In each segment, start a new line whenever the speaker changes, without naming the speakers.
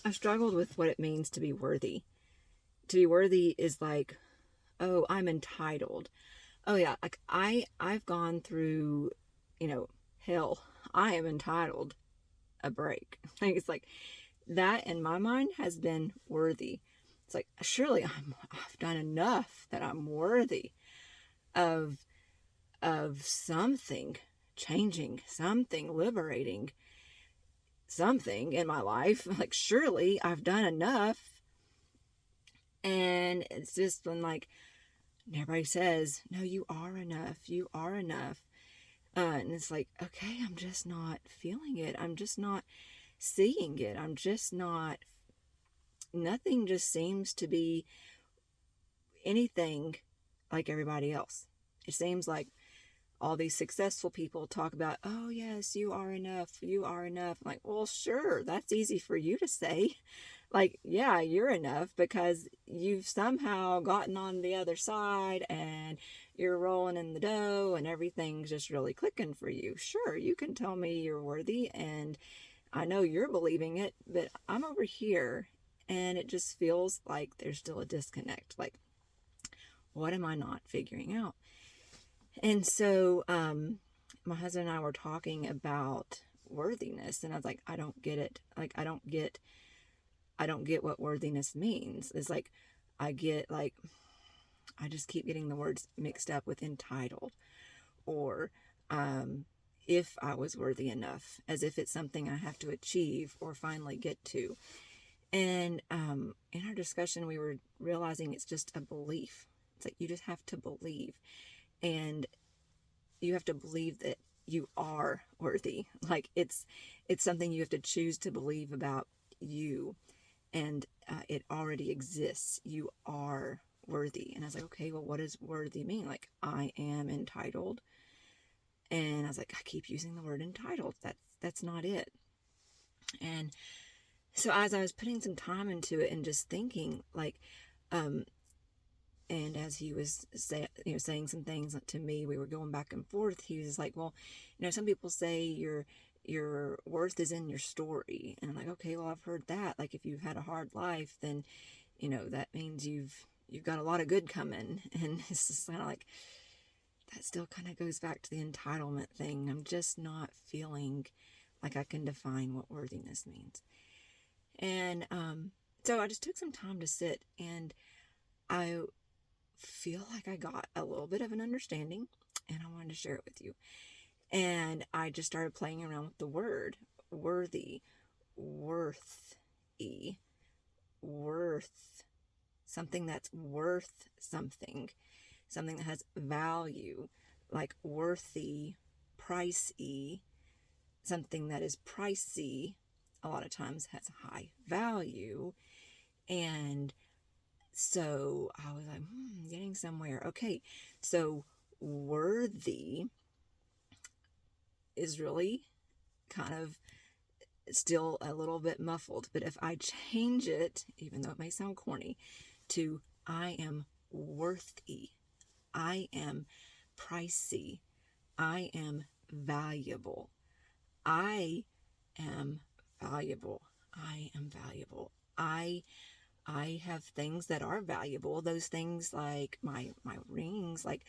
I've struggled with what it means to be worthy. To be worthy is like, oh, I'm entitled. Oh yeah, like I've gone through, you know, hell. I am entitled a break. Like it's like that in my mind has been worthy. It's like surely I've done enough that I'm worthy of something changing, something liberating, something in my life. Like surely I've done enough. And it's just when like everybody says, no, you are enough, you are enough. And it's like, okay, I'm just not feeling it. I'm just not seeing it. I'm just not, nothing just seems to be anything like everybody else. It seems like all these successful people talk about, oh, yes, you are enough. You are enough. I'm like, well, sure, that's easy for you to say. Like, yeah, you're enough because you've somehow gotten on the other side and you're rolling in the dough and everything's just really clicking for you. Sure, you can tell me you're worthy and I know you're believing it, but I'm over here and it just feels like there's still a disconnect. Like, what am I not figuring out? And so, my husband and I were talking about worthiness, and I was like, I don't get it. Like, I don't get what worthiness means. It's like, I get like, I just keep getting the words mixed up with entitled or, if I was worthy enough, as if it's something I have to achieve or finally get to. And, in our discussion, we were realizing it's just a belief. It's like, you just have to believe. And you have to believe that you are worthy. Like it's something you have to choose to believe about you, and it already exists. You are worthy. And I was like, okay, well, what does worthy mean? Like, I am entitled. And I was like, I keep using the word entitled. That's not it. And so as I was putting some time into it and just thinking, like, um, and as he was saying some things to me, we were going back and forth. He was like, well, some people say your worth is in your story. And I'm like, okay, well, I've heard that. Like, if you've had a hard life, then that means you've got a lot of good coming. And it's just kind of like, that still kind of goes back to the entitlement thing. I'm just not feeling like I can define what worthiness means. And so I just took some time to sit, and I feel like I got a little bit of an understanding, and I wanted to share it with you. And I just started playing around with the word worthy, worthy, worth, something that's worth something, something that has value, like worthy, pricey, something that is pricey a lot of times has high value. And so I was like, getting somewhere. Okay, so worthy is really kind of still a little bit muffled. But if I change it, even though it may sound corny, to I am worthy, I am pricey, I am valuable, I am valuable, I am valuable, I have things that are valuable. Those things like my rings, like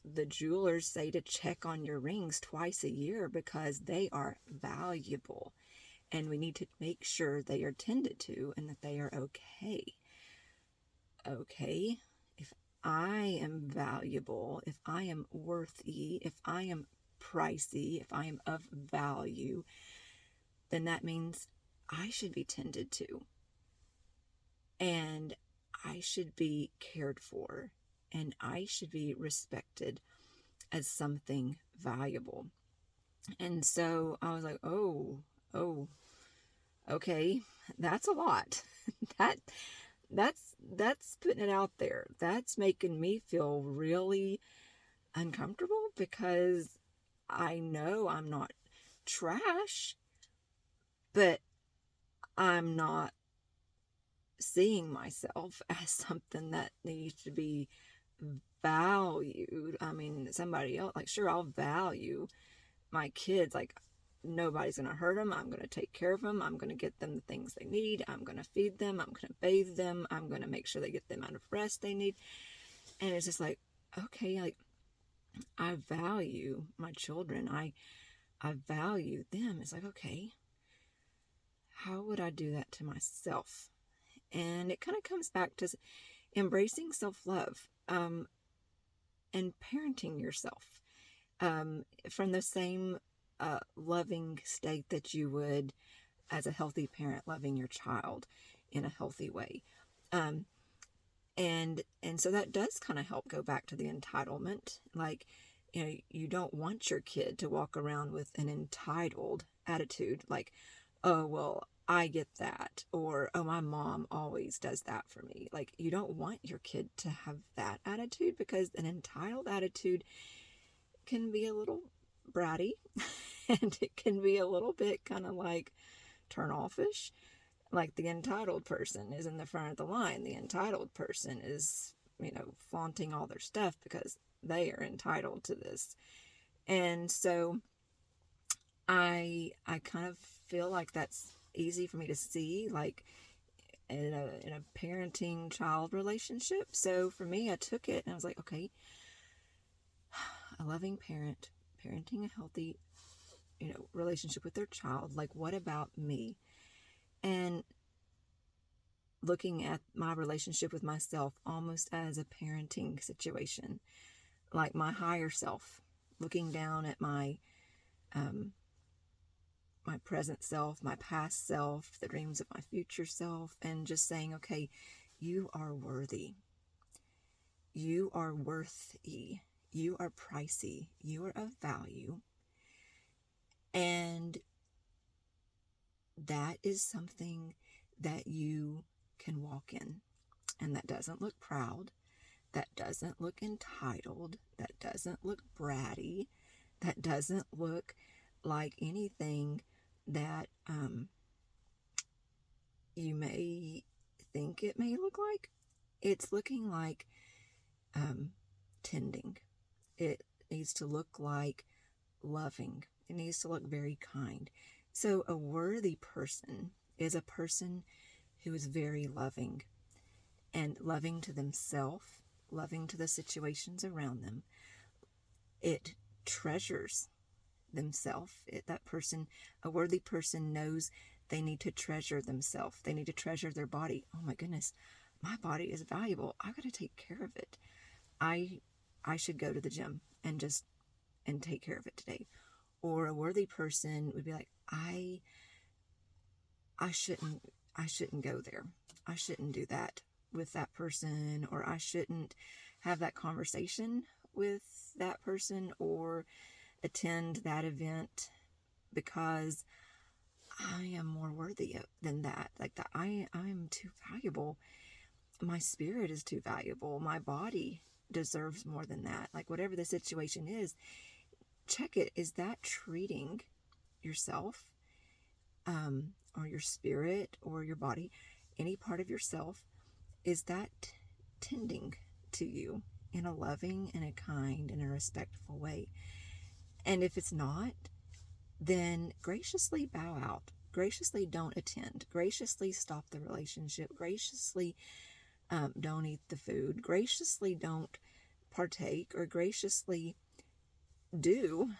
the jewelers say to check on your rings twice a year because they are valuable, and we need to make sure they are tended to and that they are okay. Okay, if I am valuable, if I am worthy, if I am pricey, if I am of value, then that means I should be tended to. And I should be cared for, and I should be respected as something valuable. And so I was like, oh, okay, that's a lot. that that's putting it out there. That's making me feel really uncomfortable because I know I'm not trash, but I'm not seeing myself as something that needs to be valued. I mean, somebody else, like, sure, I'll value my kids. Like, nobody's going to hurt them. I'm going to take care of them. I'm going to get them the things they need. I'm going to feed them. I'm going to bathe them. I'm going to make sure they get the amount of rest they need. And it's just like, okay, like, I value my children. I value them. It's like, okay, how would I do that to myself? And it kind of comes back to embracing self-love, and parenting yourself, from the same loving state that you would as a healthy parent loving your child in a healthy way. And so that does kind of help go back to the entitlement. Like, you don't want your kid to walk around with an entitled attitude, like, oh, well, I get that, or, oh, my mom always does that for me. Like, you don't want your kid to have that attitude, because an entitled attitude can be a little bratty and it can be a little bit kind of like turn offish. Like, the entitled person is in the front of the line. The entitled person is, flaunting all their stuff because they are entitled to this. And so I kind of feel like that's easy for me to see, like, in a parenting child relationship. So for me, I took it and I was like, okay, a loving parent, parenting a healthy, relationship with their child. Like, what about me? And looking at my relationship with myself almost as a parenting situation, like my higher self, looking down at my present self, my past self, the dreams of my future self, and just saying, okay, you are worthy. You are worthy. You are pricey. You are of value. And that is something that you can walk in. And that doesn't look proud. That doesn't look entitled. That doesn't look bratty. That doesn't look like anything that you may think it may look like. It's looking like tending. It needs to look like loving. It needs to look very kind. So a worthy person is a person who is very loving, and loving to themselves, loving to the situations around them. It treasures themselves. That person, a worthy person, knows they need to treasure themselves. They need to treasure their body. Oh my goodness, my body is valuable. I got to take care of it. I should go to the gym and take care of it today. Or a worthy person would be like, I shouldn't go there. I shouldn't do that with that person, or I shouldn't have that conversation with that person or attend that event because I am more worthy than that. Like, that I am too valuable. My spirit is too valuable. My body deserves more than that. Like, whatever the situation is, check it. Is that treating yourself, or your spirit, or your body, any part of yourself, is that tending to you in a loving and a kind and a respectful way? And if it's not, then graciously bow out. Graciously don't attend. Graciously stop the relationship. Graciously don't eat the food. Graciously don't partake, or graciously do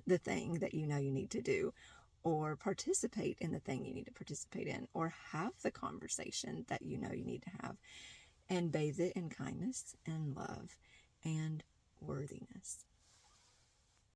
the thing that you know you need to do, or participate in the thing you need to participate in, or have the conversation that you know you need to have, and bathe it in kindness and love and worthiness.